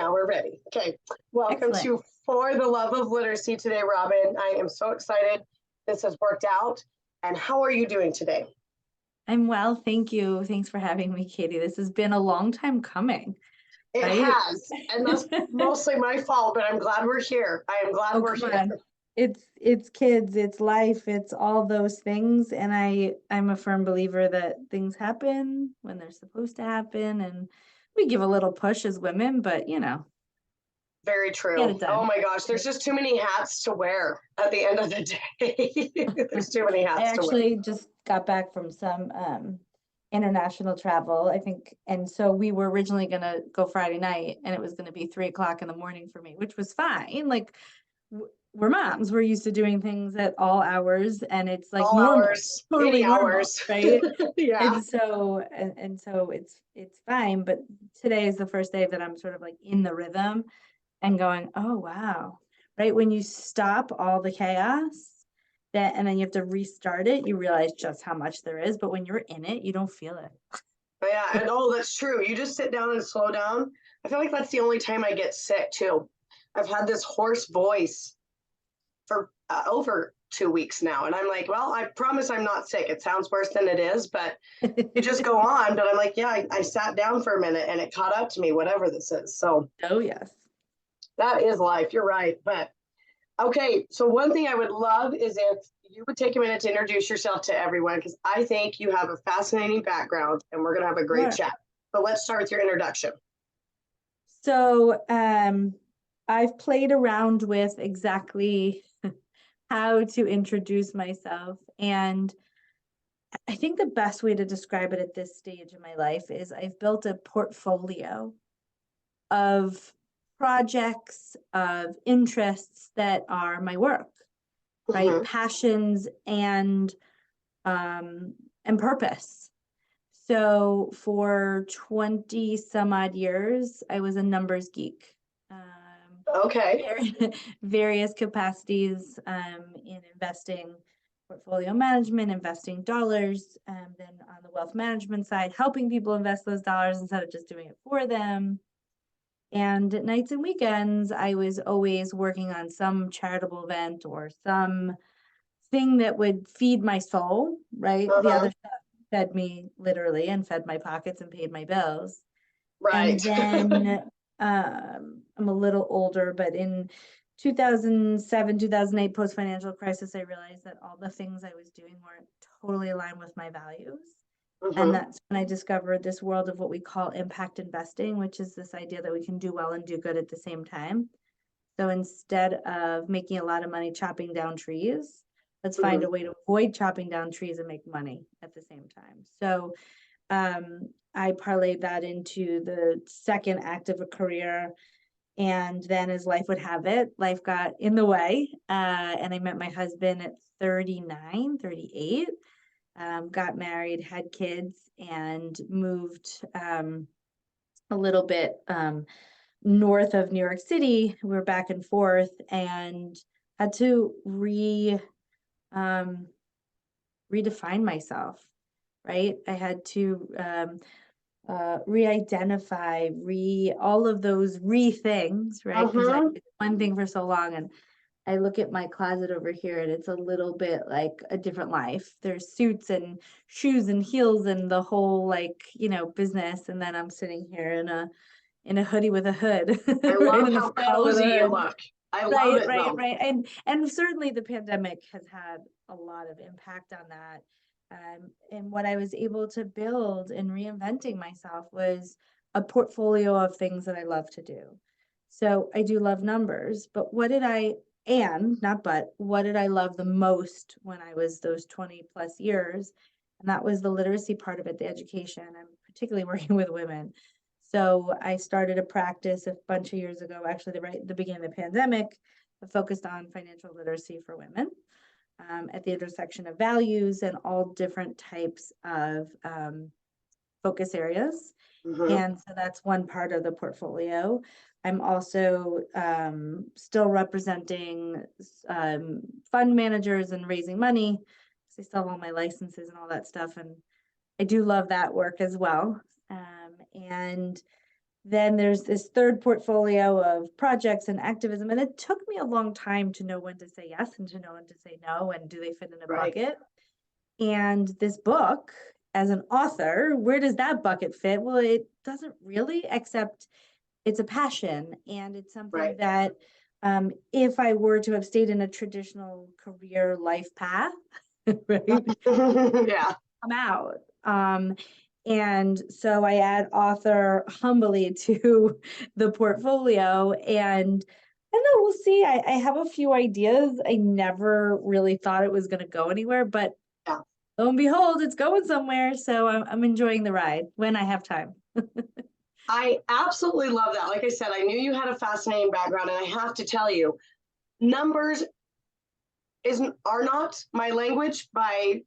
now we're ready. Okay. Welcome Excellent. to For the Love of Literacy today, Robyn. I am so excited this has worked out. And how are you doing today? I'm well, thank you. Thanks for having me, Katie. This has been a long time coming, It right? has, and that's mostly my fault, but I'm glad we're here. I am glad Oh, we're come here. on. It's kids, it's life, it's all those things. And I'm a firm believer that things happen when they're supposed to happen. And we give a little push as women, but Very get true. it Oh done. my gosh, there's just too many hats to wear at the end of the day. There's too many I hats to wear. actually just got back from some international travel, I think. And so we were originally gonna go Friday night and it was gonna be 3 o'clock in the morning for me, which was fine. Like we're moms, we're used to doing things at all hours and it's like All normal, hours, totally any normal, hours. right? Yeah. And so it's fine. But today is the first day that I'm sort of like in the rhythm and going, oh wow, right? When you stop all the chaos that and then you have to restart it, you realize just how much there is. But when you're in it, you don't feel it. Yeah, and oh, that's true. You just sit down and slow down. I feel like that's the only time I get sick too. I've had this hoarse voice for over 2 weeks now, and I'm like, well, I promise I'm not sick. It sounds worse than it is, but you just go on. But I'm like, yeah, I sat down for a minute and it caught up to me, whatever this is. So Oh yes. that is life. You're right. But okay, so one thing I would love is if you would take a minute to introduce yourself to everyone, because I think you have a fascinating background and we're going to have a great Sure. chat. But let's start with your introduction. So I've played around with exactly how to introduce myself. And I think the best way to describe it at this stage in my life is I've built a portfolio of projects, of interests that are my work, right? Mm-hmm. Passions and purpose. So for 20 some odd years, I was a numbers geek. Okay. Various capacities in investing, portfolio management, investing dollars, then on the wealth management side, helping people invest those dollars instead of just doing it for them. And at nights and weekends, I was always working on some charitable event or some thing that would feed my soul, right? The Uh-huh. other stuff fed me literally and fed my pockets and paid my bills. And Right. then I'm a little older, but in 2007, 2008, post financial crisis, I realized that all the things I was doing weren't totally aligned with my values. And Mm-hmm. that's when I discovered this world of what we call impact investing, which is this idea that we can do well and do good at the same time. So instead of making a lot of money chopping down trees, let's find Mm-hmm. a way to avoid chopping down trees and make money at the same time. So I parlayed that into the second act of a career. And then, as life would have it, life got in the way. And I met my husband at 39, 38, got married, had kids, and moved a little bit north of New York City. We're back and forth and had to redefine myself, right? I had to re-identify, all of those things, right? Because I Mm-hmm. did one thing for so long, and I look at my closet over here, and it's a little bit like a different life. There's suits and shoes and heels and the whole business, and then I'm sitting here in a hoodie with a hood, I right? love In a how flannel with a cozy you hood. look. I love Right, it right, though. right. And certainly the pandemic has had a lot of impact on that. And what I was able to build in reinventing myself was a portfolio of things that I love to do. So I do love numbers, but what did I love the most when I was those 20 plus years? And that was the literacy part of it, the education. I'm particularly working with women. So I started a practice a bunch of years ago, actually the beginning of the pandemic, that focused on financial literacy for women at the intersection of values and all different types of focus areas. Mm-hmm. And so that's one part of the portfolio. I'm also still representing fund managers and raising money. I still have all my licenses and all that stuff. And I do love that work as well. And Then there's this third portfolio of projects and activism. And it took me a long time to know when to say yes and to know when to say no, and do they fit in a Right. bucket? And this book, as an author, where does that bucket fit? Well, it doesn't really, except it's a passion, and it's something Right. that if I were to have stayed in a traditional career life path, right, Yeah. come out. And so I add author humbly to the portfolio, and I don't know, we'll see. I have a few ideas. I never really thought it was going to go anywhere, but Yeah. lo and behold, it's going somewhere. So I'm enjoying the ride when I have time. I absolutely love that. Like I said, I knew you had a fascinating background, and I have to tell you, numbers are not my language by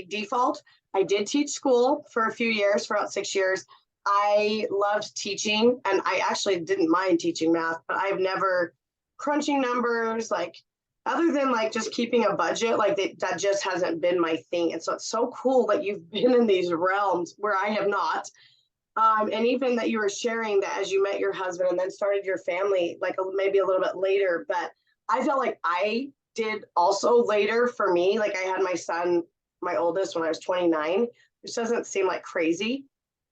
default. I did teach school for a few years, for about 6 years. I loved teaching, and I actually didn't mind teaching math, but I've never crunching numbers, like other than like just keeping a budget, like that just hasn't been my thing. And so it's so cool that you've been in these realms where I have not. And even that you were sharing that as you met your husband and then started your family, like maybe a little bit later. But I felt like I did also later for me. Like I had my son, my oldest, when I was 29, which doesn't seem like crazy,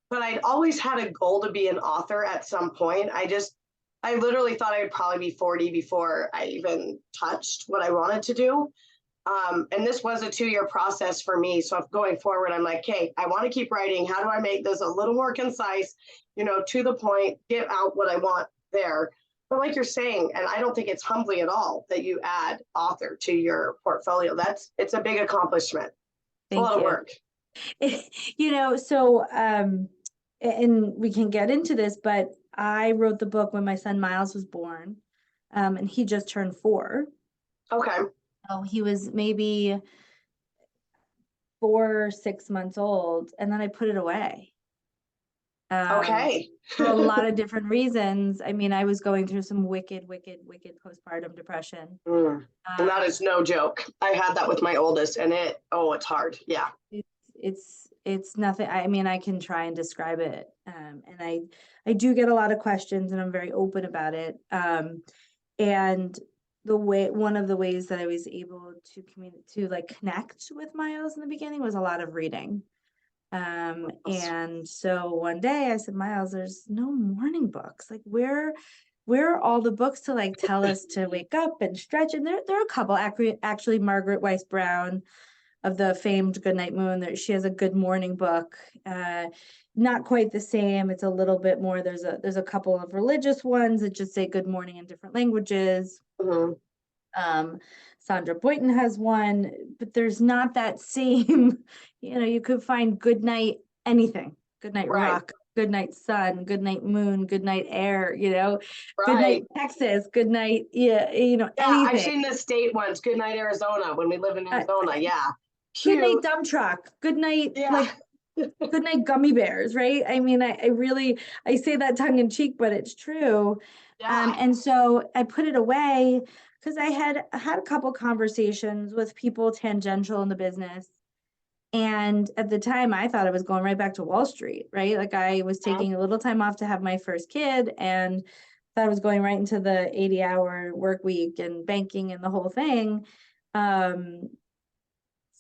but I'd always had a goal to be an author at some point. I literally thought I would probably be 40 before I even touched what I wanted to do. And this was a 2-year process for me. So if going forward, I'm like, hey, I want to keep writing. How do I make this a little more concise, to the point, get out what I want there? But like you're saying, and I don't think it's humbly at all that you add author to your portfolio. It's a big accomplishment. It's a Thank lot of you. work. So and we can get into this, but I wrote the book when my son Miles was born, and he just turned 4. Okay. So he was maybe 4 or 6 months old, and then I put it away. Okay. For a lot of different reasons. I mean, I was going through some wicked postpartum depression. And that is no joke. I had that with my oldest, and it's hard. Yeah. It's nothing. I mean, I can try and describe it. And I do get a lot of questions, and I'm very open about it. And one of the ways that I was able to like connect with Miles in the beginning was a lot of reading. And so one day I said, Miles, there's no morning books. Like where are all the books to like tell us to wake up and stretch? And there are a couple. Actually, Margaret Weiss Brown of the famed Goodnight Moon, she has a good morning book. Not quite the same. It's a little bit more. There's a couple of religious ones that just say good morning in different languages. Sandra Boynton has one, but there's not that same, you could find good night anything, good night Right. rock, good night sun, good night moon, good night air, good Right. night Texas, good night, Yeah, anything. I've seen the state ones. Good night, Arizona, when we live in Arizona. Yeah. Good night Cute. dump truck, good night, Yeah. like good night gummy bears, right? I mean, I really, I say that tongue in cheek, but it's true. Yeah. And so I put it away because I had a couple conversations with people tangential in the business. And at the time, I thought I was going right back to Wall Street, right? Like I was taking a little time off to have my first kid, and thought I was going right into the 80-hour work week and banking and the whole thing.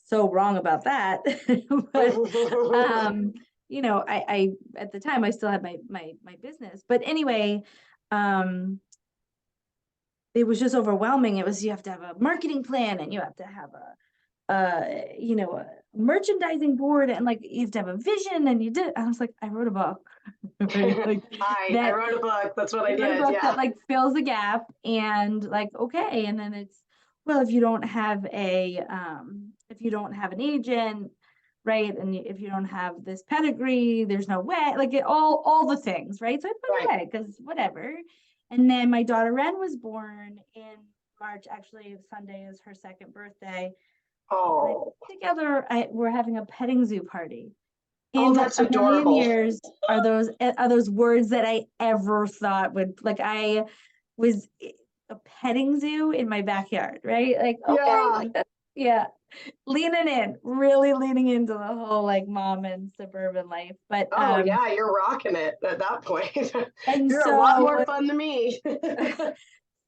So wrong about that. But I at the time I still had my business. But anyway, it was just overwhelming. It was, you have to have a marketing plan, and you have to have a merchandising board, and like you have to have a vision, and I was like, I wrote a book. Right? Like I wrote a book. That's what I wrote a did. book Yeah. that like fills the gap, and like, okay. And then it's, well, if you don't have an agent, right, and if you don't have this pedigree, there's no way, like all the things, right? So I put it away because whatever. And then my daughter Ren was born in March. Actually, Sunday is her 2nd birthday. Oh. Together, we're having a petting zoo party. Oh, In that's a million adorable. years, are those words that I ever thought would, like, I was a petting zoo in my backyard, right? Like, okay, Yeah. like Yeah. Leaning in, really leaning into the whole like mom and suburban life. But Oh yeah, you're rocking it at that point. and You're a lot so more fun than me.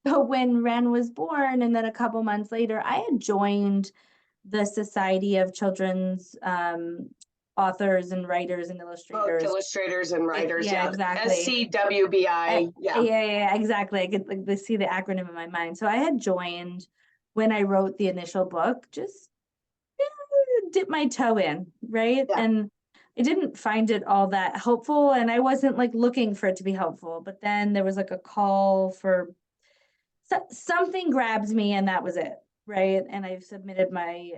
so when Ren was born, and then a couple months later, I had joined the Society of Children's Authors and Writers and Both Illustrators. illustrators and writers, Yeah, yeah. exactly. SCWBI, yeah. Yeah, exactly. I could like see the acronym in my mind. So I had joined when I wrote the initial book, just dip my toe in, right? Yeah. And I didn't find it all that helpful, and I wasn't like looking for it to be helpful. But then there was like a call for something grabbed me, and that was it, right? And I submitted my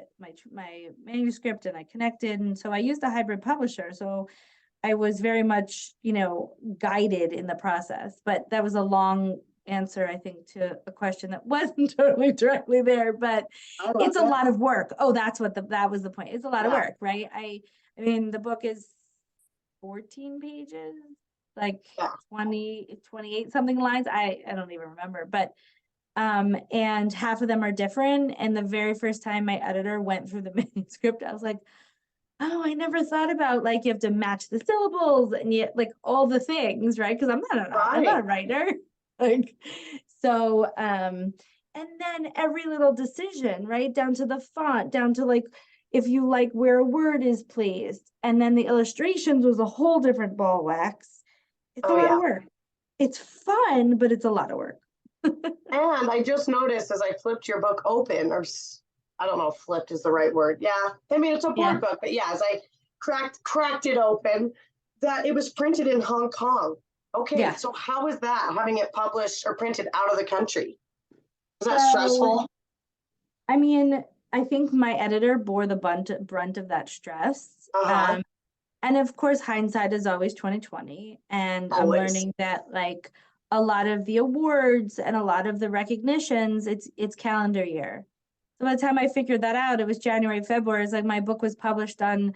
manuscript, and I connected, and so I used a hybrid publisher. So I was very much, guided in the process. But that was a long answer, I think, to a question that wasn't totally directly there, but I love it's a it. lot of work. Oh, that was the point. It's a lot of Yeah. work, right? I mean, the book is 14 pages, like Yeah. 28 something lines. I don't even remember, but and half of them are different. And the very first time my editor went through the manuscript, I was like, oh, I never thought about like you have to match the syllables and yet like all the things, right? Because I'm not Right. a writer. Like so and then every little decision, right? Down to the font, down to like if you like where a word is placed. And then the illustrations was a whole different ball wax. It's a Oh lot of yeah. work. It's fun, but it's a lot of work. And I just noticed as I flipped your book open, I don't know if flipped is the right word. Yeah. I mean, it's a Yeah. board book, but yeah, as I cracked it open, that it was printed in Hong Kong. Okay, Yeah. so how is that having it published or printed out of the country? Is that So stressful? I mean, I think my editor bore the brunt of that stress. Uh-huh. And of course, hindsight is always 2020. And I'm Always. learning that like a lot of the awards and a lot of the recognitions, it's calendar year. So by the time I figured that out, it was January, February. It's like my book was published on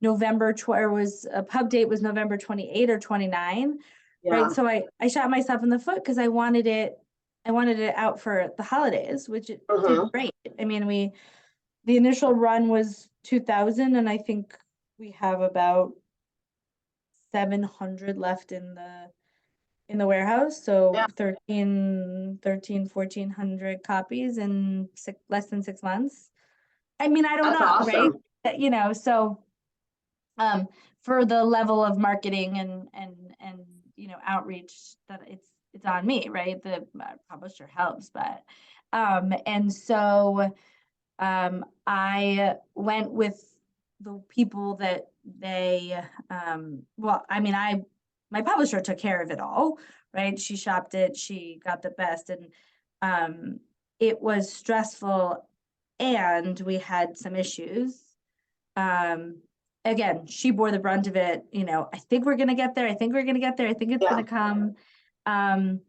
was a pub date was November 28 or 29. Right. Yeah. So I shot myself in the foot because I wanted it out for the holidays, which it did Mm-hmm. great. I mean, the initial run was 2,000, and I think we have about 700 left in the warehouse. So Yeah. 1,400 copies in less than 6 months. I mean, I don't That's know, right? awesome. So um, for the level of marketing and outreach that it's on me, right? The publisher helps, but and so I went with the people that well, I mean, my publisher took care of it all, right? She shopped it, she got the best, and um, it was stressful, and we had some issues. Um, Again, she bore the brunt of it. I think we're gonna get there. I think we're gonna get there. I think it's Yeah. gonna come. Um,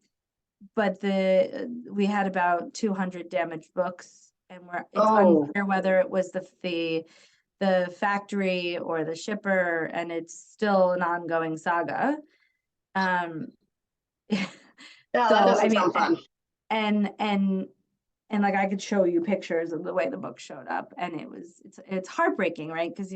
but we had about 200 damaged books, and it's Oh, unclear whether it was the factory or the shipper, and it's still an ongoing saga. Um, yeah, that so I doesn't mean, sound fun. and and and like I could show you pictures of the way the book showed up, and it's heartbreaking, right? Because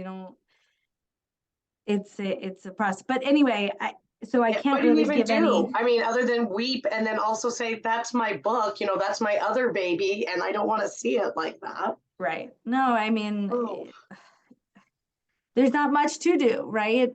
it's a process. But anyway, I Yeah, what can't do you really even give any. do? I mean, other than weep and then also say, that's my book, that's my other baby, and I don't want to see it like that. Right. No, I mean, Oh, there's not much to do, right?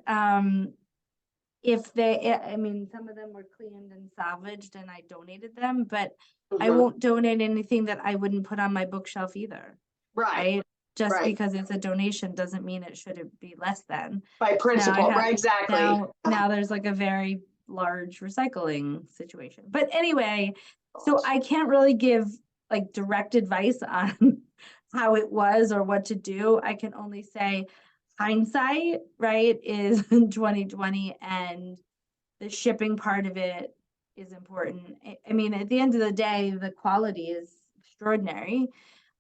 If I mean, some of them were cleaned and salvaged, and I donated them, but I mhm. won't donate anything that I wouldn't put on my bookshelf either, Right, right? Just right. because it's a donation doesn't mean it shouldn't be less than. By So now I principle, have right? Exactly. now there's like a very large recycling situation. But anyway, so I can't really give like direct advice on how it was or what to do. I can only say hindsight, right, is 2020, and the shipping part of it is important. I mean, at the end of the day, the quality is extraordinary.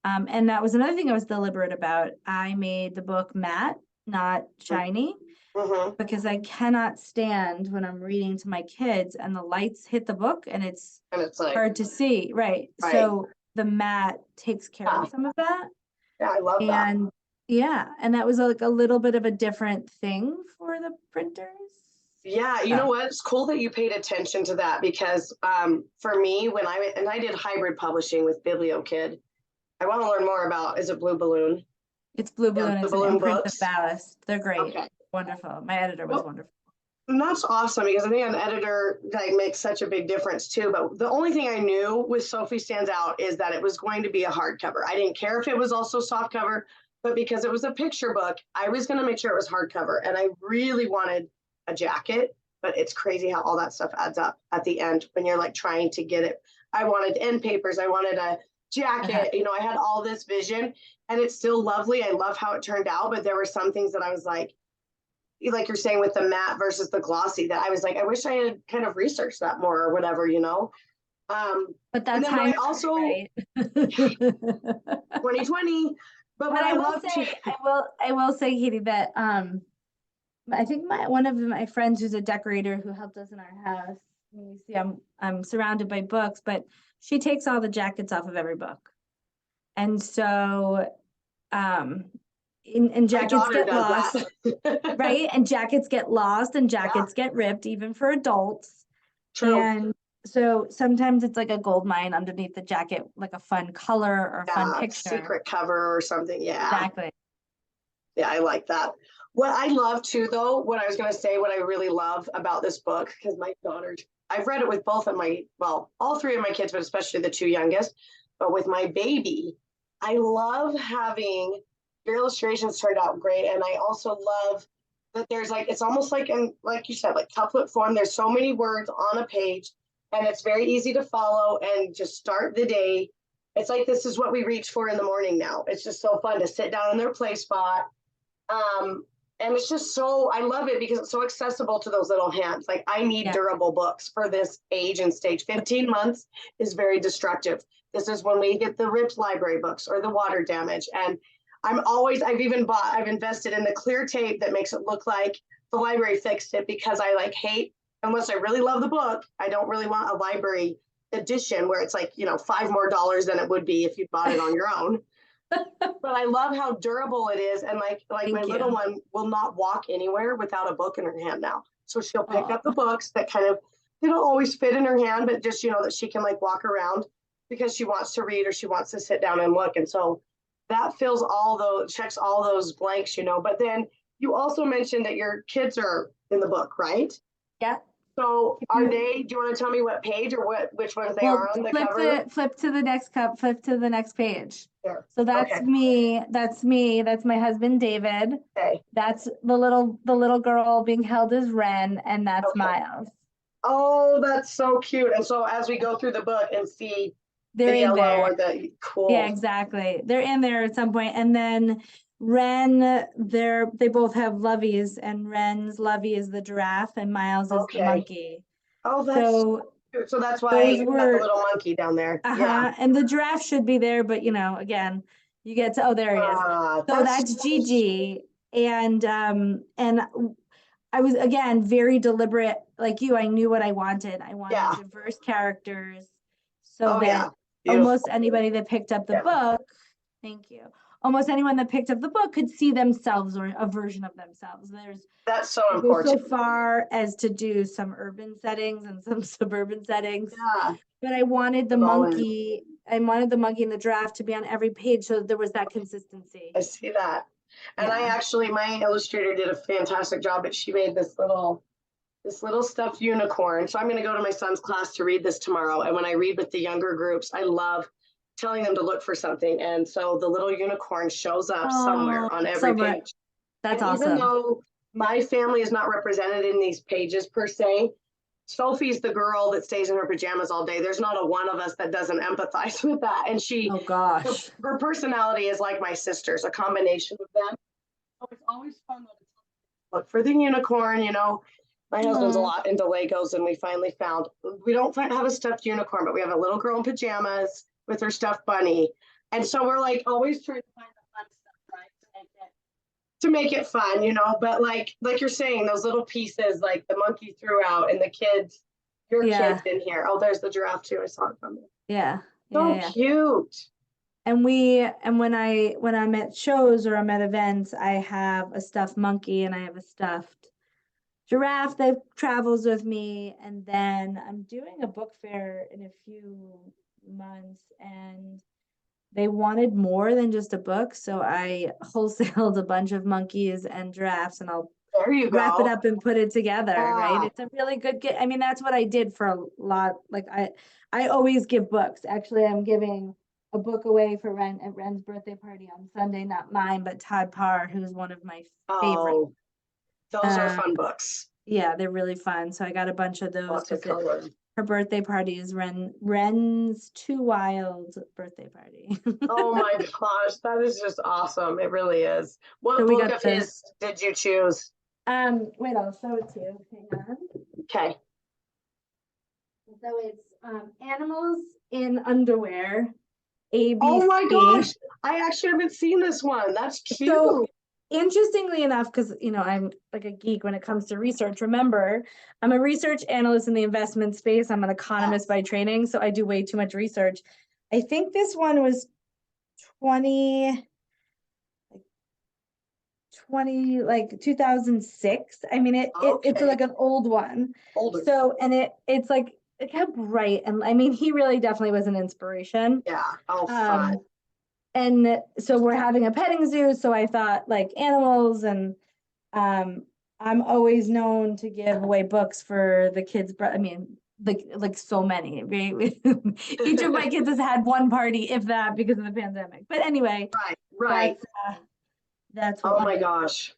And that was another thing I was deliberate about. I made the book matte, not shiny, Mm-hmm. because I cannot stand when I'm reading to my kids and the lights hit the book and it's And it's like, hard to see. Right. right. So the matte takes care Yeah. of some of that. Yeah, I love that. And yeah, and that was like a little bit of a different thing for the printers. Yeah, you know So what? It's cool that you paid attention to that because for me, when I did hybrid publishing with BiblioKid, I want to learn more about, is it Blue Balloon? it's Blue Yeah, Balloon. Blue It's an Balloon imprint of books. Ballast. They're great. Okay. Wonderful. My editor was Well, wonderful. and that's awesome because I think an editor like makes such a big difference too. But the only thing I knew with Sophie Stands Out is that it was going to be a hardcover. I didn't care if it was also softcover, but because it was a picture book, I was going to make sure it was hardcover. And I really wanted a jacket, but it's crazy how all that stuff adds up at the end when you're like trying to get it. I wanted end papers. I wanted a jacket. You know, I had all this vision and it's still lovely. I love how it turned out, but there were some things that I was like you're saying with the matte versus the glossy, that I was like, I wish I had kind of researched that more or whatever, you know. But And that's then what I hindsight, also right? 2020, but But what I I will love to say, I will say, Katie, that I think one of my friends who's a decorator who helped us in our house. You see, I'm surrounded by books, but she takes all the jackets off of every book, and so um, and my jackets daughter get does lost, that. right? And jackets get lost, and Yeah, jackets get ripped, even for adults. true. And so sometimes it's like a gold mine underneath the jacket, like a fun color or a fun Yeah, picture. secret cover or something. Yeah. Exactly. Yeah, I like that. What I love too, though, what I was going to say, what I really love about this book, because my daughter, I've read it with both of my, well, all three of my kids, but especially the two youngest. But with my baby, I love having your illustrations turned out great. And I also love that there's like, it's almost like, in, like you said, like couplet form. There's so many words on a page and it's very easy to follow and just start the day. It's like, this is what we reach for in the morning now. It's just so fun to sit down in their play spot, and it's just so, I love it because it's so accessible to those little hands. Like I need Yeah. durable books for this age and stage. 15 months is very destructive. This is when we get the ripped library books or the water damage. And I've invested in the clear tape that makes it look like the library fixed it because I like hate, unless I really love the book, I don't really want a library edition where it's like, you know, $5 more than it would be if you bought it on your own. But I love how durable it is, and like my Thank little you. one will not walk anywhere without a book in her hand now. So she'll pick up the Aw. books that kind of, they don't always fit in her hand, but just, you know, that she can like walk around because she wants to read or she wants to sit down and look. And so that fills all those, checks all those blanks, you know. But then you also mentioned that your kids are in the book, right? Yeah. So If are you they, do you want to tell me what page or which ones they well are on the flip cover? flip to the next page. There. So Okay. that's me, that's my husband David. Okay. That's the little girl being held as Ren, and that's Okay. Miles. Oh, that's so cute. And so as we go through the book and see They're the in yellow there. or the Yeah, cool. exactly. They're in there at some point. And then Ren, they both have loveys, and Ren's lovey is the giraffe and Miles is the Okay. monkey. Oh, that's So cute. So that's why those you got the were little monkey down there. Yeah. and the giraffe should be there, but again, you get to, oh, there he is. So That's that's Gigi. And I was, again, very deliberate, like you. I knew what I wanted. I wanted yeah. diverse characters so Oh that yeah. almost Beautiful. anybody that picked up the Yeah. book, thank you. Almost anyone that picked up the book could see themselves or a version of themselves. That's so I go so important. far as to do some urban settings and some suburban settings, Yeah. but I wanted the All in. monkey. I wanted the monkey and the giraffe to be on every page, so there was that consistency. I see that. And I Yeah. actually, my illustrator did a fantastic job, but she made this little stuffed unicorn. So I'm going to go to my son's class to read this tomorrow. And when I read with the younger groups, I love telling them to look for something. And so the little unicorn shows up somewhere Oh, on every so page. that's And even awesome. though my family is not represented in these pages per se, Sophie's the girl that stays in her pajamas all day. There's not a one of us that doesn't empathize with that. And Oh her, gosh. her personality is like my sister's, a combination of them. So it's always fun to look for the unicorn, you know. My husband's a Oh, lot into Legos, and we finally found, we don't have a stuffed unicorn, but we have a little girl in pajamas with her stuffed bunny. And so we're like always trying to find the fun stuff, right? To make it fun, you know. But like you're saying, those little pieces, like the monkey threw out and the kids, your kids yeah, in here. Oh, there's the giraffe too. I saw it from there. yeah, yeah, So yeah. cute. And when I'm at shows or I'm at events, I have a stuffed monkey and I have a stuffed giraffe that travels with me. And then I'm doing a book fair in a few months, and they wanted more than just a book, so I wholesaled a bunch of monkeys and giraffes, and I'll There you wrap it go. up and put it together, right? Ah, It's a really good get. I mean, that's what I did for a lot. Like I always give books. Actually, I'm giving a book away for Ren at Ren's birthday party on Sunday, not mine, but Todd Parr, who's one of my favorite. oh, those are Uh, fun books. yeah, they're really fun. So I got a bunch of those Lots of because color. her birthday party is Ren's Too Wild birthday party. Oh my gosh, that is just awesome. It really is. So What we book got of the his did you choose? wait, I'll show it to you. Hang on. Okay. So it's animals in underwear, Oh my ABC. gosh, I actually haven't seen this one. That's cute. So interestingly enough, because I'm like a geek when it comes to research. Remember, I'm a research analyst in the investment space. I'm an economist Yes. by training, so I do way too much research. I think this one was 20, 20 like 2006. I mean, it's Okay. like an old one. Older. So, and it's like it kept bright, and I mean, he really definitely was an inspiration. Yeah. Oh, fun. Um, and so we're having a petting zoo, so I thought like animals, and um I'm always known to give away books for the kids, but I mean, like so many, right? Each of my kids has had one party, if that, because of the pandemic. But anyway, Right. Right. that's that's what Oh we my did. gosh.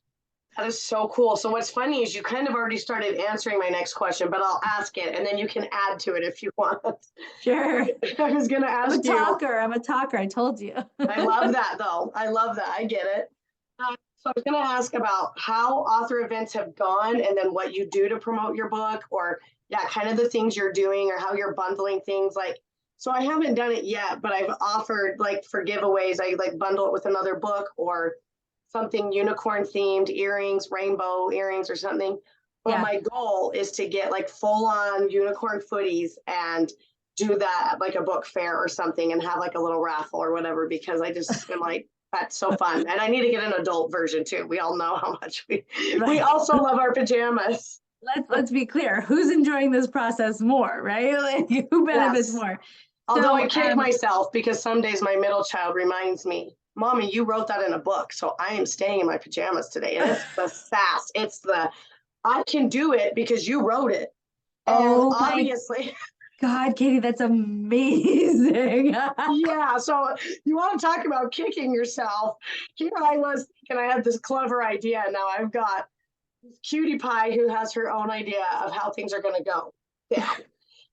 That is so cool. So what's funny is you kind of already started answering my next question, but I'll ask it and then you can add to it if you want. Sure. I was going to ask you. I'm a talker, I told you. I love that though. I love that. I get it. So I was going to ask about how author events have gone and then what you do to promote your book, or yeah, kind of the things you're doing or how you're bundling things like. So I haven't done it yet, but I've offered like for giveaways, I like bundle it with another book or something unicorn themed, earrings, rainbow earrings or something. But Yeah. my goal is to get like full on unicorn footies and do that at like a book fair or something and have like a little raffle or whatever, because I just am like, that's so fun. And I need to get an adult version too. We all know how much we Right. also love our pajamas. Let's be clear. Who's enjoying this process more, right? Like who benefits Yes. more? Although I So kick myself because some days my middle child reminds me, Mommy, you wrote that in a book. So I am staying in my pajamas today. And it's the sass. It's the I can do it because you wrote it. And oh my obviously, God, Katie, that's amazing. yeah. So you want to talk about kicking yourself. Here I was thinking I had this clever idea. And now I've got cutie pie who has her own idea of how things are going to go down.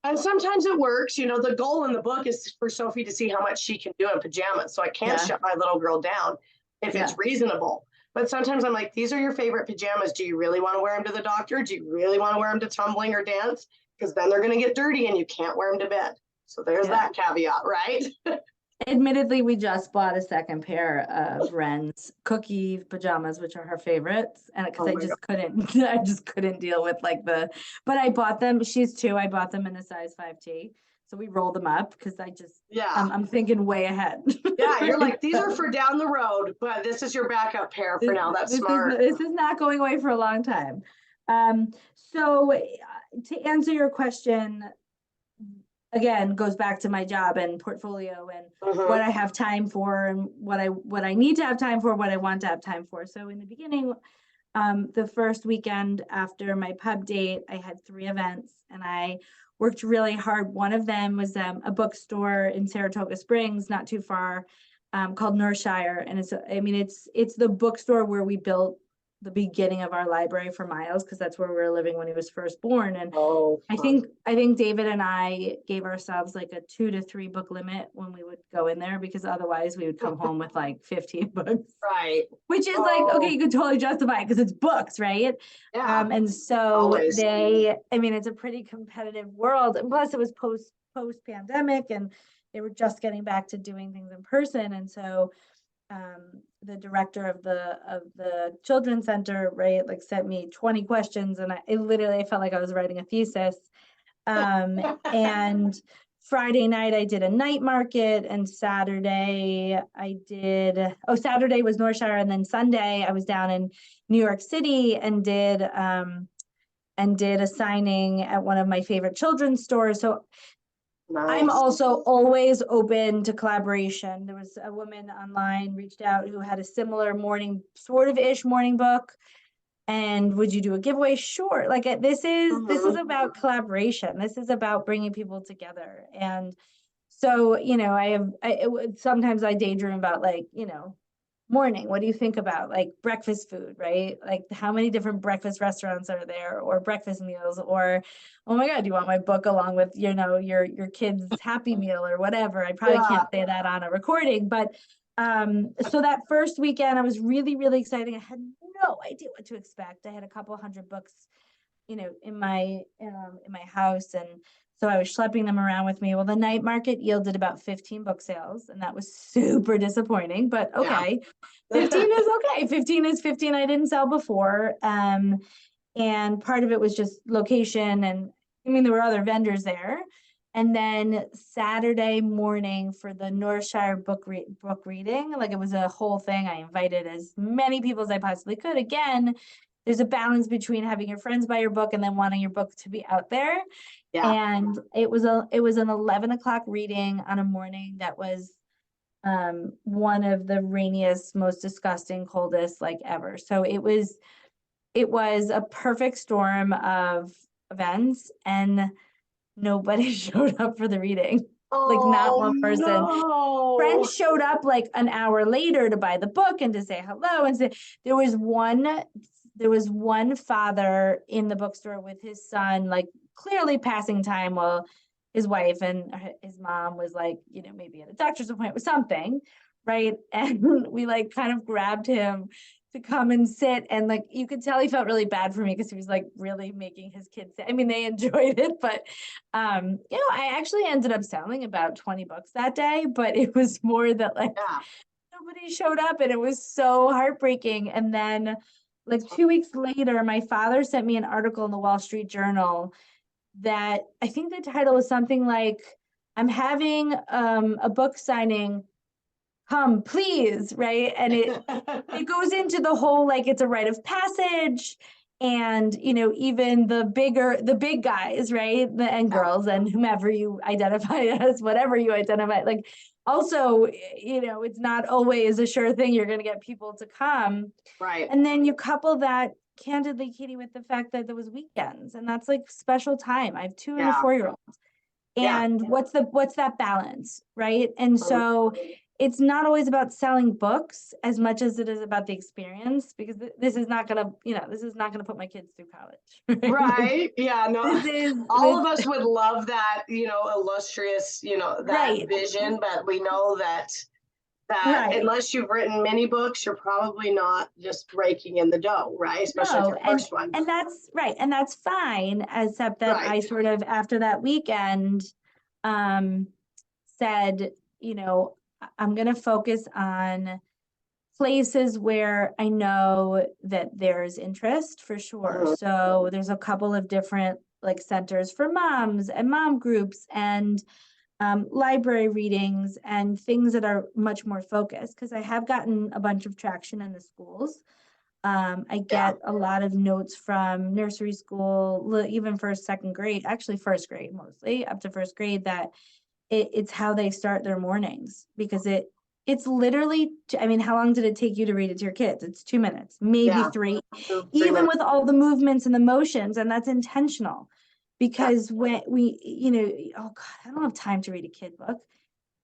And sometimes it works. You know, the goal in the book is for Sophie to see how much she can do in pajamas. So I can't Yeah, shut my little girl down if yeah, it's reasonable. But sometimes I'm like, these are your favorite pajamas. Do you really want to wear them to the doctor? Do you really want to wear them to tumbling or dance? Because then they're going to get dirty and you can't wear them to bed. So there's yeah. that caveat, right? Admittedly, we just bought a second pair of Ren's cookie pajamas, which are her favorites, and because Oh I my God. just couldn't, I just couldn't deal with like but I bought them. She's two. I bought them in a size 5T, so we rolled them up because Yeah. I'm thinking way ahead. Yeah. You're Right? like, these are for down the road, but this is your backup pair for now. That's smart. This is not going away for a long time. So to answer your question, again, goes back to my job and portfolio and what Mm-hmm. I have time for and what I need to have time for, what I want to have time for. So in the beginning, the first weekend after my pub date, I had 3 events and I worked really hard. One of them was a bookstore in Saratoga Springs, not too far, called Northshire, and it's the bookstore where we built the beginning of our library for Miles, because that's where we were living when he was first born. And Oh, fun. I think David and I gave ourselves like a 2 to 3 book limit when we would go in there, because otherwise we would come home with like 15 books, Right. which is like, okay, Oh, you could totally justify it because it's books, right? yeah. And so Always. I mean, it's a pretty competitive world. And plus it was post pandemic, and they were just getting back to doing things in person. And so the director of the children's center, right, like sent me 20 questions, and I literally felt like I was writing a thesis. And Friday night I did a night market, and Saturday Saturday was Northshire, and then Sunday I was down in New York City and did a signing at one of my favorite children's stores. So I'm Nice. also always open to collaboration. There was a woman online reached out who had a similar morning, sort of ish morning book. And would you do a giveaway? Sure. Like this is about collaboration. This is about bringing people together. And so, sometimes I daydream about, like, morning, what do you think about, like, breakfast food, right? Like, how many different breakfast restaurants are there, or breakfast meals, or, oh my God, do you want my book along with, your kid's Happy Meal or whatever? I probably Yeah. can't say that on a recording, but so that first weekend I was really, really excited. I had no idea what to expect. I had a couple hundred books, in my house, and so I was schlepping them around with me. Well, the night market yielded about 15 book sales, and that was super disappointing, but okay. 15 is okay. 15 is 15 I didn't sell before. And part of it was just location, and I mean, there were other vendors there. And then Saturday morning for the Northshire book reading, like, it was a whole thing. I invited as many people as I possibly could. Again, there's a balance between having your friends buy your book and then wanting your book to be out there. Yeah. And it was an 11 o'clock reading on a morning that was one of the rainiest, most disgusting, coldest, like, ever. So it was a perfect storm of events, and nobody showed up for the reading. Like, not one person. No. Friends showed up like an hour later to buy the book and to say hello, and say there was one father in the bookstore with his son, like, clearly passing time while his wife and his mom was, like, maybe at a doctor's appointment or something, right? And we, like, kind of grabbed him to come and sit, and, like, you could tell he felt really bad for me because he was, like, really making his kids sit. I mean, they enjoyed it, but I actually ended up selling about 20 books that day, but it was more that, like, nobody showed up, and it was so heartbreaking. And then, like, 2 weeks later, my father sent me an article in the Wall Street Journal that I think the title was something like, "I'm having a book signing, come please," right? And it goes into the whole, like, it's a rite of passage, and even the big guys, right, and girls, and whomever you identify as, whatever you identify, like, also, it's not always a sure thing you're going to get people to come. Right. And then you couple that, candidly, Katie, with the fact that there was weekends, and that's, like, special time. I have 2 and a 4-year-old. And what's that balance, right? And so it's not always about selling books as much as it is about the experience, because this is not gonna put my kids through college. Right. Yeah. No. All of us would love that, illustrious, that vision, but we know that unless you've written many books, you're probably not just raking in the dough, right? Especially with your first one. And that's right. And that's fine, except that I sort of, after that weekend, said, I'm going to focus on places where I know that there's interest, for sure. So there's a couple of different, like, centers for moms and mom groups, and library readings, and things that are much more focused, because I have gotten a bunch of traction in the schools. I get a lot of notes from nursery school, even first, second grade, actually first grade, mostly up to first grade, that it's how they start their mornings, because it's literally, I mean, how long did it take you to read it to your kids? It's 2 minutes, maybe 3, even with all the movements and the motions, and that's intentional. Because when we, oh God, I don't have time to read a kid book.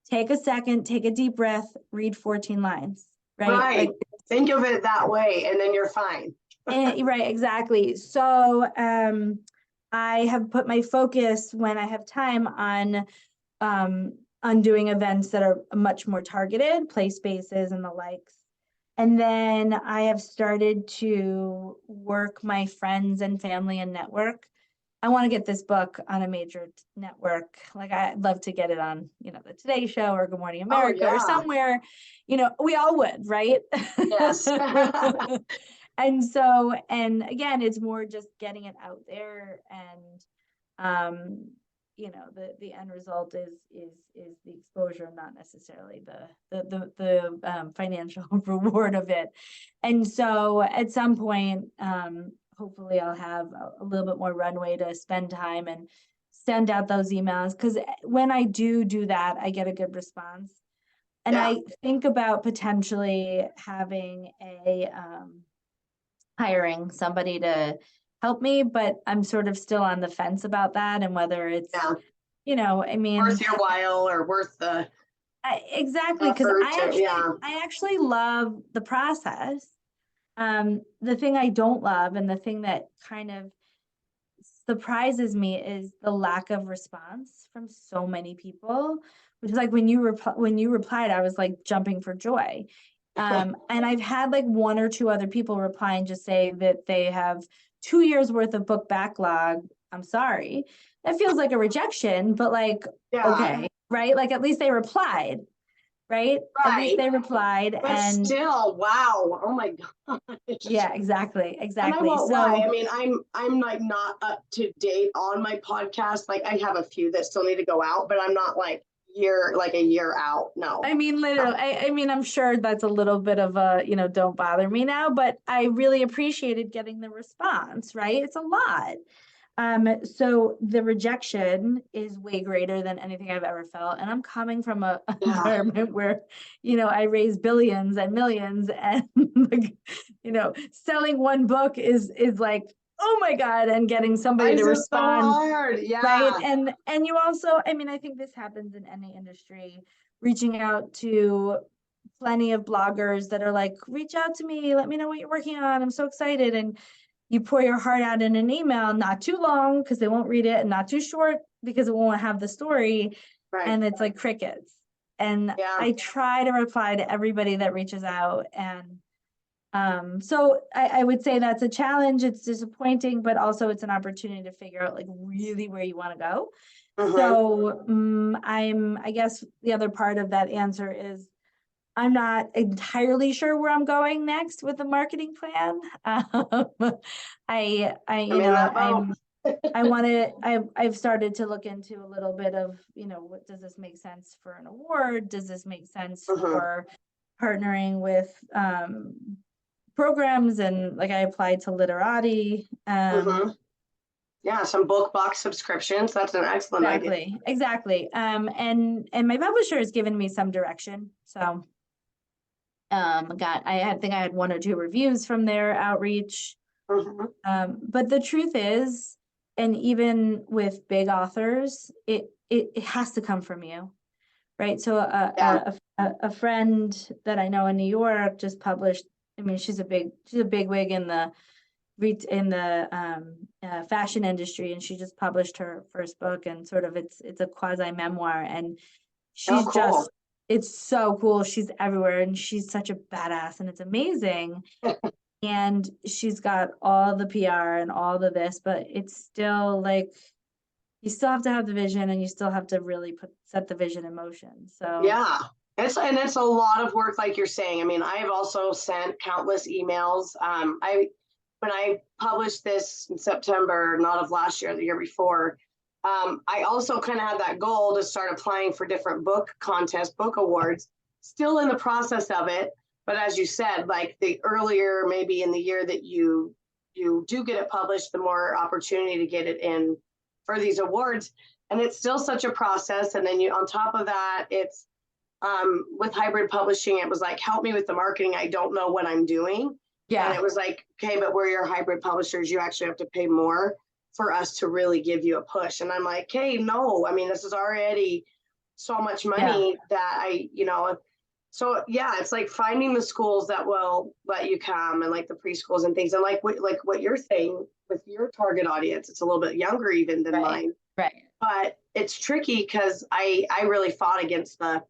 Take a second, take a deep breath, read 14 lines, right? Like, think of it that way, and then you're fine. Right, exactly. So I have put my focus, when I have time, on doing events that are much more targeted, play spaces and the likes. And then I have started to work my friends and family and network. I want to get this book on a major network. Like, I'd love to get it on, the Today Show or Good Morning America or somewhere. We all would, right? Yes. And so, and again, it's more just getting it out there, and the end result is the exposure, not necessarily the financial reward of it. And so at some point, hopefully I'll have a little bit more runway to spend time and send out those emails, because when I do that, I get a good response. And Yeah. I think about potentially having hiring somebody to help me, but I'm sort of still on the fence about that, and whether it's, I mean, worth your while or worth the exactly, because effort. I actually love the process. The thing I don't love, and the thing that kind of surprises me, is the lack of response from so many people, which is like when you replied, I was like jumping for joy. And I've had like one or two other people reply and just say that they have 2 years worth of book backlog. I'm sorry. That feels like a rejection, but like, okay, right? Like at least they replied, right? At least they replied. But and still, wow. Oh my gosh. Yeah, exactly. And I won't So lie. I mean, I'm like not up to date on my podcast. Like I have a few that still need to go out, but I'm not like a year out. No. I mean, literally, I mean, I'm sure that's a little bit of a, don't bother me now, but I really appreciated getting the response, right? It's a lot. So the rejection is way greater than anything I've ever felt. And I'm coming from an environment where, I raise billions and millions, and like, selling one book is like, oh my God, and getting somebody to respond. So hard. Yeah. Right. And you also, I mean, I think this happens in any industry, reaching out to plenty of bloggers that are like, reach out to me, let me know what you're working on. I'm so excited. And you pour your heart out in an email, not too long because they won't read it, and not too short because it won't have the story. Right. And it's like crickets. And I try to reply to everybody that reaches out. And so I would say that's a challenge. It's disappointing, but also it's an opportunity to figure out like really where you want to go. So I guess the other part of that answer is I'm not entirely sure where I'm going next with the marketing plan. I've started to look into a little bit of, what does this make sense for an award? Does this make sense for partnering with programs? And like I applied to Literati. Yeah, some book box subscriptions. That's an excellent idea. Exactly. And my publisher has given me some direction. So I think I had 1 or 2 reviews from their outreach. But the truth is, and even with big authors, it has to come from you, right? So a friend that I know in New York just published. I mean, she's a big wig in the fashion industry, and she just published her first book, and sort of it's a quasi memoir, and she's just, it's so cool. She's everywhere, and she's such a badass, and it's amazing. And she's got all the PR and all the this, but it's still like, you still have to have the vision, and you still have to really set the vision in motion. So it's a lot of work, like you're saying. I mean, I've also sent countless emails. When I published this in September, not of last year, the year before, I also kind of had that goal to start applying for different book contests, book awards, still in the process of it. But as you said, like the earlier, maybe in the year that you do get it published, the more opportunity to get it in for these awards. And it's still such a process. And then on top of that, it's with hybrid publishing, it was like, help me with the marketing. I don't know what I'm doing. And it was like, okay, but we're your hybrid publishers. You actually have to pay more for us to really give you a push. And I'm like, hey, no, I mean, this is already so much money that so it's like finding the schools that will let you come, and like the preschools and things. And like what you're saying with your target audience, it's a little bit younger even than mine. Right. But it's tricky because I really fought against the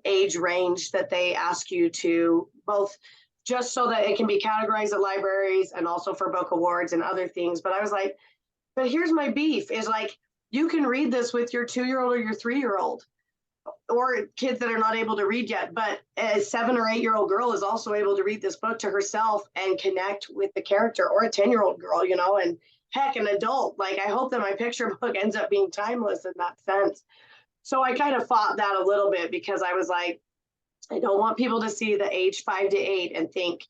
age range that they ask you to, both just so that it can be categorized at libraries and also for book awards and other things. But I was like, but here's my beef is like, you can read this with your 2-year-old or your 3-year-old or kids that are not able to read yet. But a 7 or 8-year-old girl is also able to read this book to herself and connect with the character, or a 10-year-old girl, and heck, an adult. Like, I hope that my picture book ends up being timeless in that sense. So I kind of fought that a little bit because I was like, I don't want people to see the age 5 to 8 and think,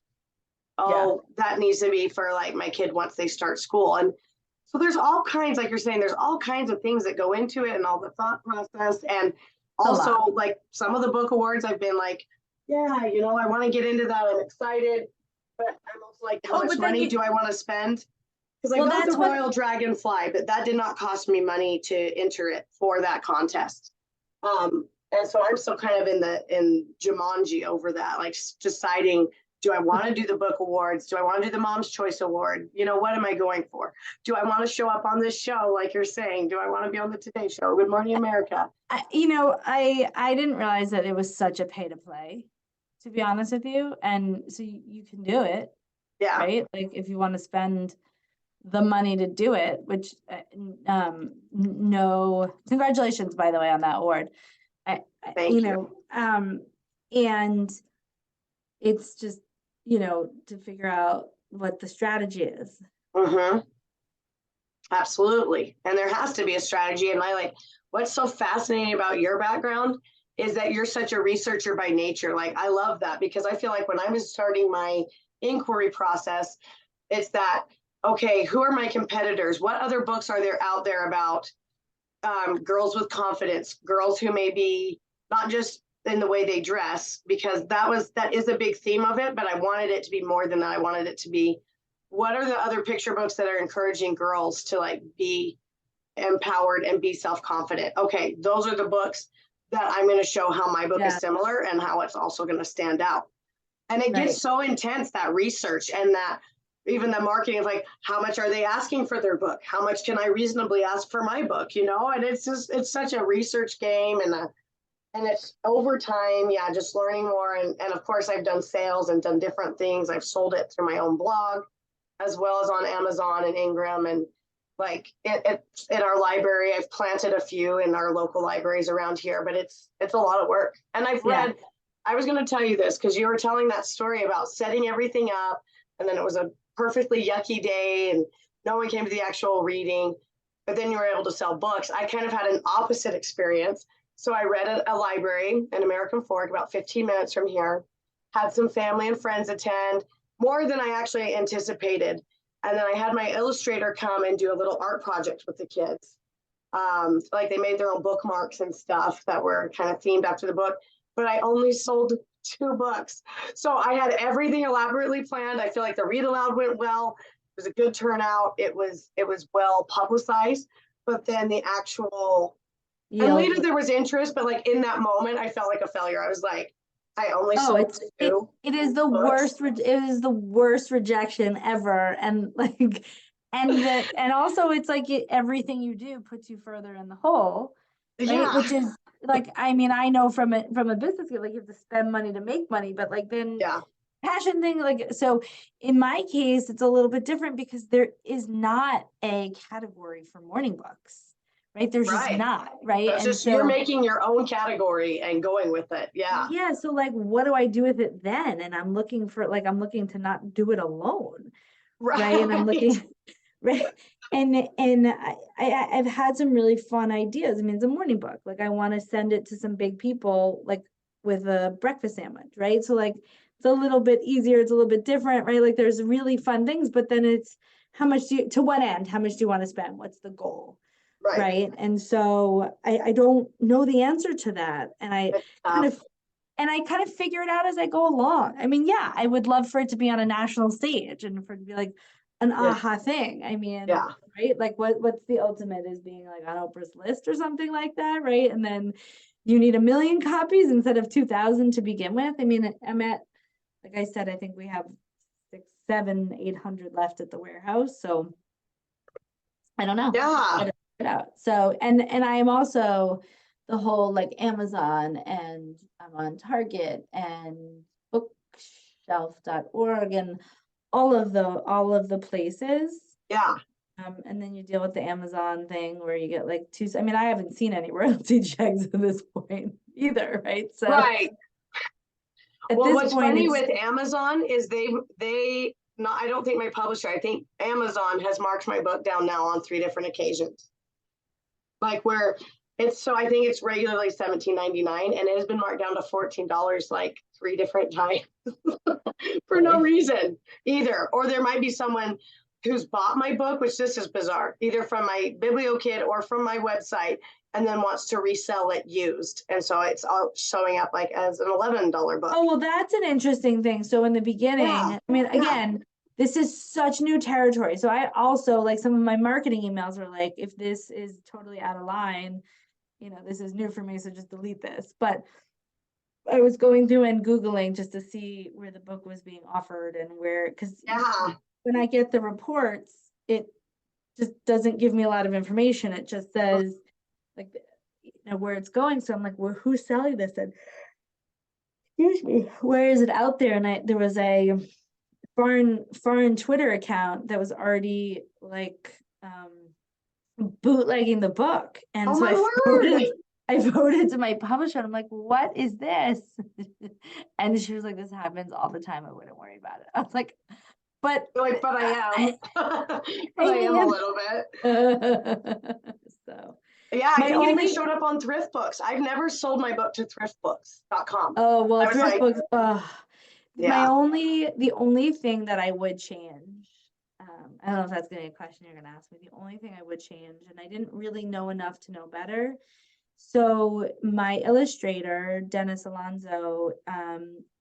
oh, that needs to be for like my kid once they start school. And so there's all kinds, like you're saying, there's all kinds of things that go into it and all the thought process. And also, like some of the book awards, I've been like, yeah, you know, I want to get into that. I'm excited. But I'm also like, how much money do I want to spend? Because I got the Royal Dragonfly, but that did not cost me money to enter it for that contest. And so I'm still kind of in Jumanji over that, like deciding, do I want to do the book awards? Do I want to do the Mom's Choice Award? You know, what am I going for? Do I want to show up on this show, like you're saying? Do I want to be on the Today Show? Good Morning America. I didn't realize that it was such a pay to play, to be honest with you. And so you can do it. Yeah. Right. Like if you want to spend the money to do it, which no, congratulations, by the way, on that award. Thank you. And it's just, to figure out what the strategy is. Mm-hmm. Absolutely. And there has to be a strategy. And what's so fascinating about your background is that you're such a researcher by nature. Like, I love that, because I feel like when I was starting my inquiry process, it's that, okay, who are my competitors? What other books are there out there about girls with confidence, girls who may be not just in the way they dress, because that is a big theme of it, but I wanted it to be more than that. I wanted it to be, what are the other picture books that are encouraging girls to like be empowered and be self-confident? Okay, those are the books that I'm going to show how my book is similar and how it's also going to stand out. And it gets so intense, that research, and that even the marketing of like, how much are they asking for their book? How much can I reasonably ask for my book? And it's such a research game, and it's over time. Yeah. Just learning more. And of course I've done sales and done different things. I've sold it through my own blog, as well as on Amazon and Ingram. And like in our library, I've planted a few in our local libraries around here, but it's a lot of work. And I've read, I was going to tell you this, because you were telling that story about setting everything up, and then it was a perfectly yucky day and no one came to the actual reading, but then you were able to sell books. I kind of had an opposite experience. So I read at a library in American Fork, about 15 minutes from here, had some family and friends attend, more than I actually anticipated. And then I had my illustrator come and do a little art project with the kids. Like they made their own bookmarks and stuff that were kind of themed after the book, but I only sold 2 books. So I had everything elaborately planned. I feel like the read aloud went well. It was a good turnout. It was well publicized, but then the actual, and later there was interest, but like in that moment, I felt like a failure. I was like, I only sold 2. It is the worst. It is the worst rejection ever. And like, and also it's like everything you do puts you further in the hole. Right? Yeah. Which is like, I mean, I know from a business, like you have to spend money to make money, but like then passion thing, like, so in my case, it's a little bit different because there is not a category for morning books. Right. There's just not, right. It's just, you're making your own category and going with it. Yeah. Yeah. So like, what do I do with it then? And I'm looking to not do it alone. Right. And I'm looking, right. And I've had some really fun ideas. I mean, it's a morning book. Like I want to send it to some big people, like with a breakfast sandwich. Right. So like, it's a little bit easier. It's a little bit different, right? Like there's really fun things, but then it's how much to what end? How much do you want to spend? What's the goal? Right. And so I don't know the answer to that. And I kind of figure it out as I go along. I mean, yeah, I would love for it to be on a national stage and for it to be like an aha thing. I mean, right. Like what's the ultimate is being like on Oprah's list or something like that. Right. And then you need 1 million copies instead of 2,000 to begin with. I mean, I'm at, like I said, I think we have 600, 700, 800 left at the warehouse. So I don't know. Yeah. Out. So, and I am also the whole like Amazon, and I'm on Target and bookshelf.org and all of the places. Yeah. And then you deal with the Amazon thing where you get like I mean, I haven't seen any royalty checks at this point either, right? So right. Well, what's funny with Amazon is they no, I don't think my publisher, I think Amazon has marked my book down now on 3 different occasions. Like where it's, so I think it's regularly $17.99 and it has been marked down to $14 like 3 different times for no reason either. Or there might be someone who's bought my book, which this is bizarre, either from my BiblioKit or from my website, and then wants to resell it used. And so it's all showing up like as an $11 book. Oh, well, that's an interesting thing. So in the beginning, Yeah. I mean, Yeah. again, this is such new territory. So I also, like, some of my marketing emails are like, if this is totally out of line, you know, this is new for me, so just delete this. But I was going through and Googling just to see where the book was being offered and where, because Yeah. when I get the reports, it just doesn't give me a lot of information. It just says, like, you know, where it's going. So I'm like, well, who's selling this? And excuse me, where is it out there? And there was a foreign Twitter account that was already like bootlegging the book. And Oh so my word. I voted to my publisher and I'm like, what is this? And she was like, this happens all the time. I wouldn't worry about it. I was like, but Like, but I am. But I am a little bit. So Yeah, I my think it only even showed up on Thrift Books. I've never sold my book to thriftbooks.com. oh well, I was thrift like, books. yeah. The only thing that I would change, I don't know if that's gonna be a question you're gonna ask me. The only thing I would change, and I didn't really know enough to know better. So my illustrator, Dennis Alonso,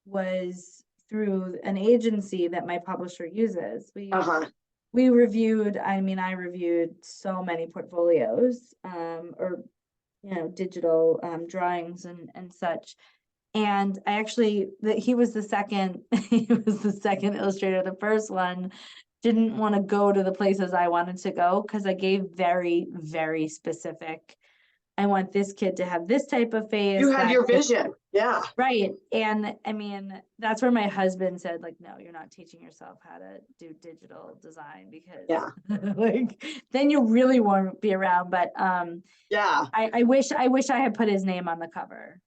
was through an agency that my publisher uses. Uh-huh. We reviewed, I mean, I reviewed so many portfolios, or, you know, digital drawings and such. And I actually, he was the second, he was the second illustrator. The first one didn't want to go to the places I wanted to go because I gave very, very specific. I want this kid to have this type of face. You had your vision. Yeah. Right. And I mean, that's where my husband said, like, no, you're not teaching yourself how to do digital design because like then you really won't be around. But yeah. I wish I had put his name on the cover.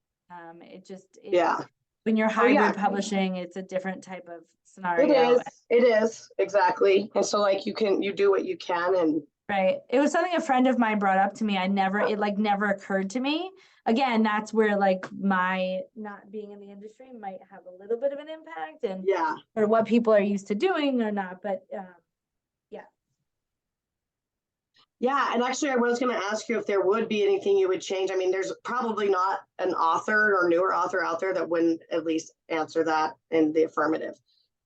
Yeah. When you're hybrid publishing, it's a different type of scenario. It is exactly. And so like you do what you can and right. It was something a friend of mine brought up to me. It never occurred to me. Again, that's where like my not being in the industry might have a little bit of an impact and or what people are used to doing or not. But yeah, and actually I was going to ask you if there would be anything you would change. I mean, there's probably not an author or newer author out there that wouldn't at least answer that in the affirmative.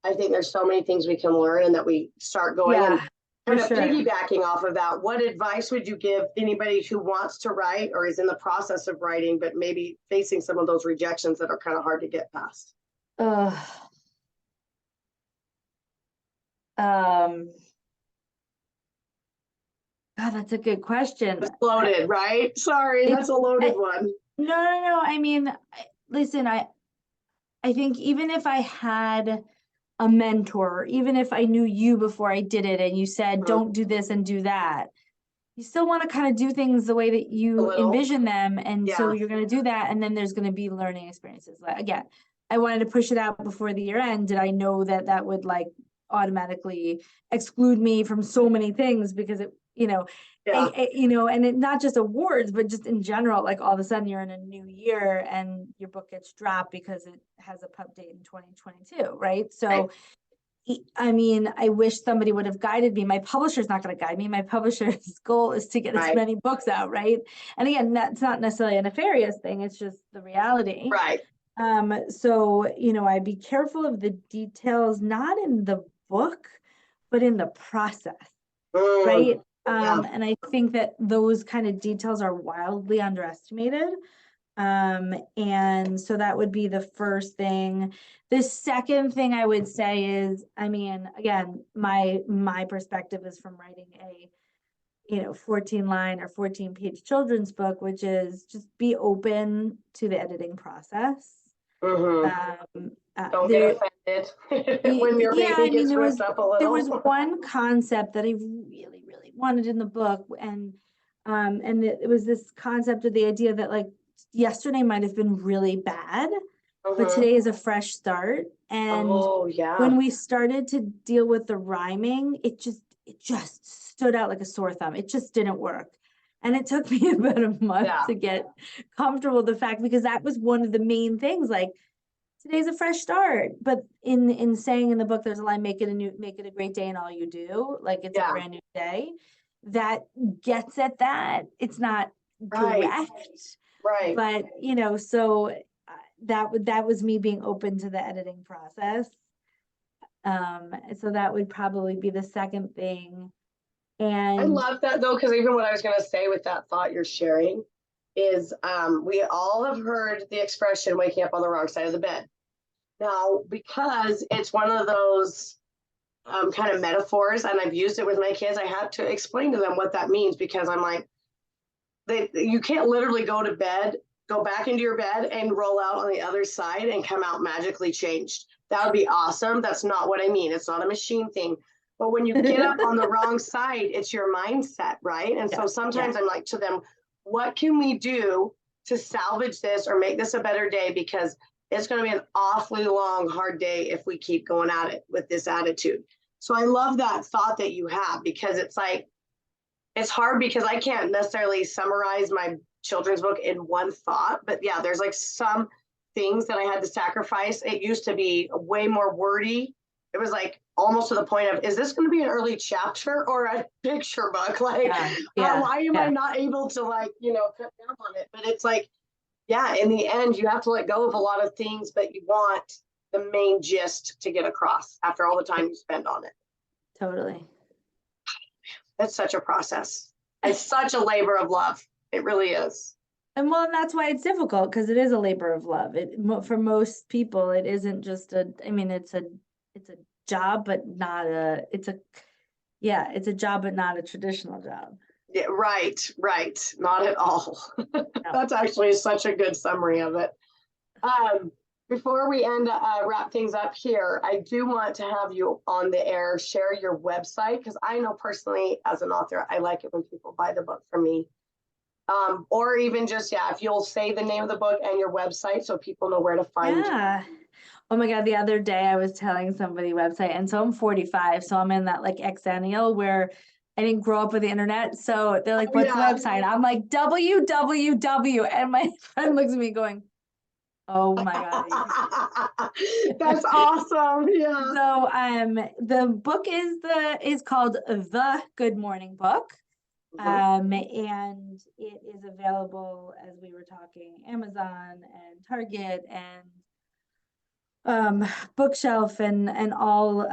I think there's so many things we can learn and that we start going and kind of piggybacking off of that. What advice would you give anybody who wants to write or is in the process of writing, but maybe facing some of those rejections that are kind of hard to get past? God, that's a good question. It's loaded, right? Sorry, that's a loaded one. No. I mean, listen, I think even if I had a mentor, even if I knew you before I did it and you said, don't do this and do that, you still want to kind of do things the way that you envision them. And so you're going to do that. And then there's going to be learning experiences. Again, I wanted to push it out before the year end. Did I know that would like automatically exclude me from so many things because it, and it not just awards, but just in general, like all of a sudden you're in a new year and your book gets dropped because it has a pub date in 2022, right? So, I mean, I wish somebody would have guided me. My publisher's not going to guide me. My publisher's goal is to get as many books out, right? And again, that's not necessarily a nefarious thing. It's just the reality. Right. So, I'd be careful of the details, not in the book, but in the process, right? And I think that those kind of details are wildly underestimated. And so that would be the first thing. The second thing I would say is, I mean, again, my perspective is from writing a 14-line or 14-page children's book, which is just be open to the editing process. Don't get offended when your baby gets ripped up a little. There was one concept that I really, really wanted in the book, and it was this concept of the idea that like yesterday might have been really bad, but today is a fresh start. And Oh, yeah. when we started to deal with the rhyming, it just stood out like a sore thumb. It just didn't work. And it took me about a month Yeah. to get comfortable with the fact, because that was one of the main things, like, today's a fresh start. But in saying in the book, there's a line, make it a great day in all you do. Like, it's a Yeah. brand new day. That gets at that. It's not Right. direct, Right. but you know, so that was me being open to the editing process. So that would probably be the second thing. I And love that though, because even what I was going to say with that thought you're sharing is we all have heard the expression waking up on the wrong side of the bed. Now, because it's one of those kind of metaphors, and I've used it with my kids, I had to explain to them what that means, because I'm like, you can't literally go to bed, go back into your bed and roll out on the other side and come out magically changed. That would be awesome. That's not what I mean. It's not a machine thing. But when you get up on the wrong side, it's your mindset, right? And so sometimes I'm like to them, what can we do to salvage this or make this a better day? Because it's going to be an awfully long, hard day if we keep going at it with this attitude. So I love that thought that you have, because it's like, it's hard because I can't necessarily summarize my children's book in one thought, but yeah, there's like some things that I had to sacrifice. It used to be way more wordy. It was like almost to the point of, is this going to be an early chapter or a picture book? Like, why am I not able to, like, cut down on it? But it's like, yeah, in the end, you have to let go of a lot of things, but you want the main gist to get across after all the time you spend on it. Totally. It's such a process. It's such a labor of love. It really is. And well, that's why it's difficult, because it is a labor of love. For most people, it isn't just it's a job, but not it's a job, but not a traditional job. Yeah, right. Not at all. No. That's actually such a good summary of it. Before we wrap things up here, I do want to have you on the air share your website, because I know personally as an author, I like it when people buy the book from me. Or even just, if you'll say the name of the book and your website so people know where to find you. Yeah. Oh my God, the other day I was telling somebody website, and so I'm 45, so I'm in that like exennial where I didn't grow up with the internet. So they're like, what's the website? I'm like, www. And my friend looks at me going, oh my God. That's awesome. Yeah. So the book is called The Good Morning Book. And it is available, as we were talking, Amazon and Target and Bookshelf and all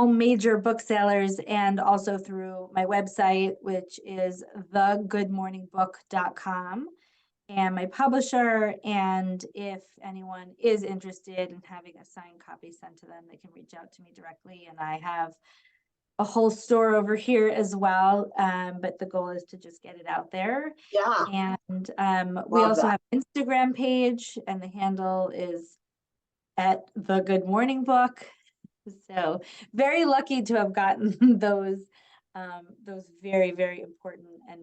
major booksellers, and also through my website, which is thegoodmorningbook.com, and my publisher. And if anyone is interested in having a signed copy sent to them, they can reach out to me directly. And I have a whole store over here as well, but the goal is to just get it out there. Yeah. And we also have an Instagram page, and the handle is at The Good Morning Book. So very lucky to have gotten those very, very important and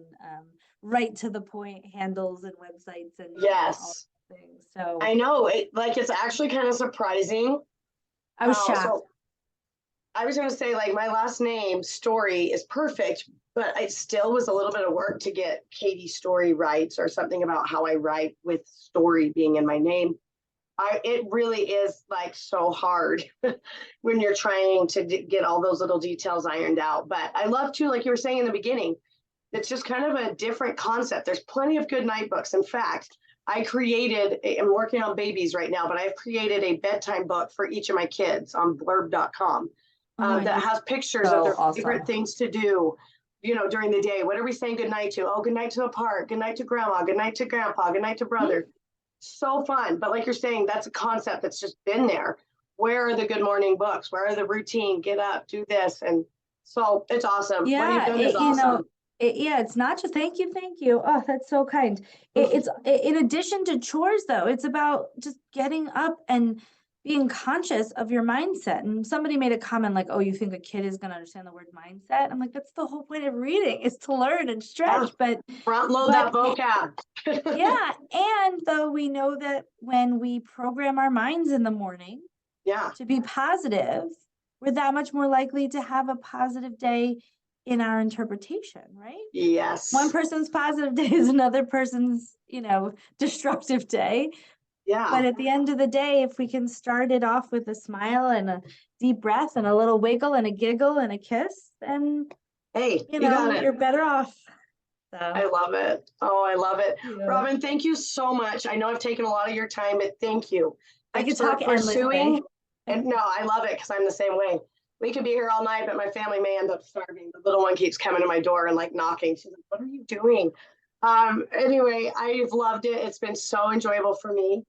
right to the point handles and websites and all things. So I know it's actually kind of surprising. I was shocked. So I was going to say, like, my last name, Story, is perfect, but it still was a little bit of work to get Katie Story Writes, or something about how I write with story being in my name. It really is like so hard when you're trying to get all those little details ironed out. But I love to, like you were saying in the beginning, it's just kind of a different concept. There's plenty of good night books. In fact, I'm working on babies right now, but I've created a bedtime book for each of my kids on blurb.com that has pictures of their favorite things to do, during the day. What are we saying goodnight to? Oh, good night to the park. Good night to grandma. Good night to grandpa. Good night to brother. So fun. But like you're saying, that's a concept that's just been there. Where are the good morning books? Where are the routine? Get up, do this. And so it's awesome. Yeah, what you've done is awesome. It's not just thank you. Oh, that's so kind. It's in addition to chores, though, it's about just getting up and being conscious of your mindset. And somebody made a comment like, oh, you think a kid is going to understand the word mindset? I'm like, that's the whole point of reading, is to learn and stretch. But front load that vocab. Yeah. And though we know that when we program our minds in the morning, Yeah. to be positive, we're that much more likely to have a positive day in our interpretation, right? Yes. One person's positive day is another person's, destructive day. Yeah. But at the end of the day, if we can start it off with a smile and a deep breath and a little wiggle and a giggle and a kiss, then, Hey, you got it. you're better off. I So love it. Oh, I love it. yeah. Robyn, thank you so much. I know I've taken a lot of your time, but thank you. I could Thanks for talk endlessly. pursuing. And no, I love it because I'm the same way. We could be here all night, but my family may end up starving. The little one keeps coming to my door and like knocking. She's like, "What are you doing?" Anyway, I've loved it. It's been so enjoyable for me.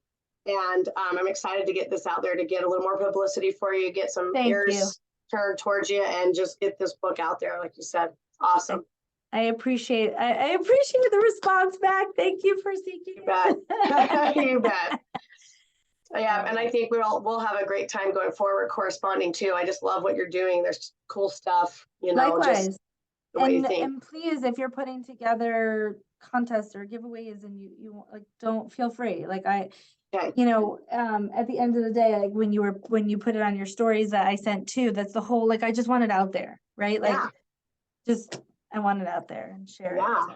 And I'm excited to get this out there to get a little more publicity for you, get some Thank you. ears turned towards you, and just get this book out there, like you said. Awesome. I appreciate the response back. Thank you for seeking You bet. it. You bet. Yeah, and I think we'll have a great time going forward corresponding too. I just love what you're doing. There's cool stuff, Likewise. just the way you think. And please, if you're putting together contests or giveaways and you like, don't feel free. Like Okay. at the end of the day, like when you put it on your stories that I sent too, that's the whole, like, I just want it out there, right? Like I want it out there and share it. Yeah. So.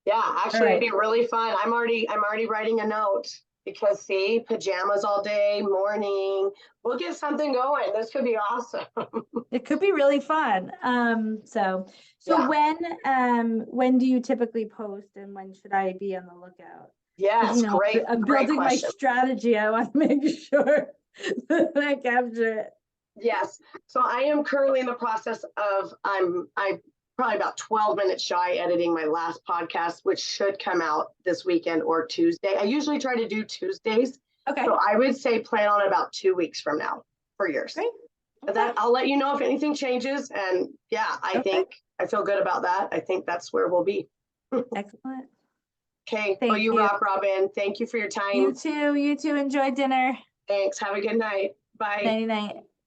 Yeah, actually, Right. It'd be really fun. I'm already writing a note because see, pajamas all day, morning. We'll get something going. This could be awesome. It could be really fun. So Yeah. when do you typically post and when should I be on the lookout? Yes, great. I'm great building question. my strategy. I want to make sure that I capture it. Yes. So I am currently in the process of I'm probably about 12 minutes shy editing my last podcast, which should come out this weekend or Tuesday. I usually try to do Tuesdays. Okay. So I would say plan on about 2 weeks from now for yours. Great. But that I'll let you know if anything changes. And yeah, I think I feel good about that. I think that's where we'll be. Excellent. Okay. Thank you you. rock, Robyn. Thank you for your time. You too. Enjoy dinner. Thanks. Have a good night. Bye. Night night.